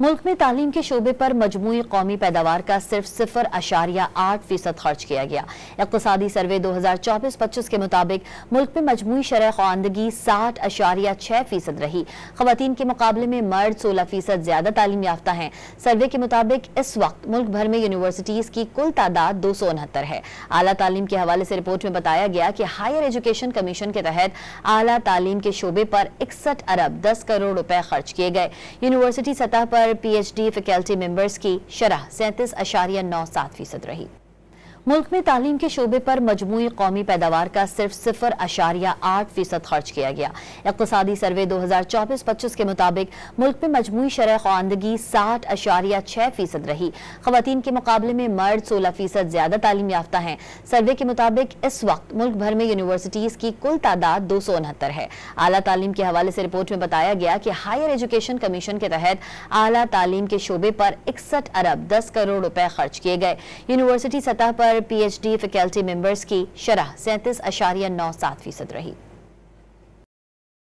मुल्क में तालीम के शोबे पर मजमूई कौमी पैदावार का सिर्फ 0.8% खर्च किया गया। इक़्तिसादी सर्वे 2024-25 के मुताबिक मुल्क में मजमूई शरह ख़वानदगी 60.6% रही। ख़वातीन के मुकाबले में मर्द 16% ज्यादा तालीम याफ्ता हैं। सर्वे के मुताबिक इस वक्त मुल्क भर में यूनिवर्सिटीज की कुल तादाद 269 है। आला तालीम के हवाले से रिपोर्ट में बताया गया कि हायर एजुकेशन कमीशन के तहत आला तालीम के शोबे पर 61 अरब 10 करोड़ रुपए खर्च किए गए। यूनिवर्सिटी सतह पर PhD फैकल्टी मेंबर्स की शरह 37.97% रही। मुल्क में तालीम के शोबे पर मजमूई कौमी पैदावार का सिर्फ 0.8% खर्च किया गया। इक़्तिसादी सर्वे 2024-25 के मुताबिक मुल्क में मजमूई शरह ख़वानदगी 60.6% रही। ख़वातीन के मुकाबले में मर्द 16% ज्यादा तालीम याफ्ता हैं। सर्वे के मुताबिक इस वक्त मुल्क भर में यूनिवर्सिटीज की कुल तादाद 269 है। आला तालीम के हवाले से रिपोर्ट में बताया गया कि हायर एजुकेशन कमीशन के तहत आला तालीम के शोबे पर 61 अरब 10 करोड़ रुपए खर्च किए गए। यूनिवर्सिटी सतह पर PhD फैकल्टी मेंबर्स की शरह 37.97% रही।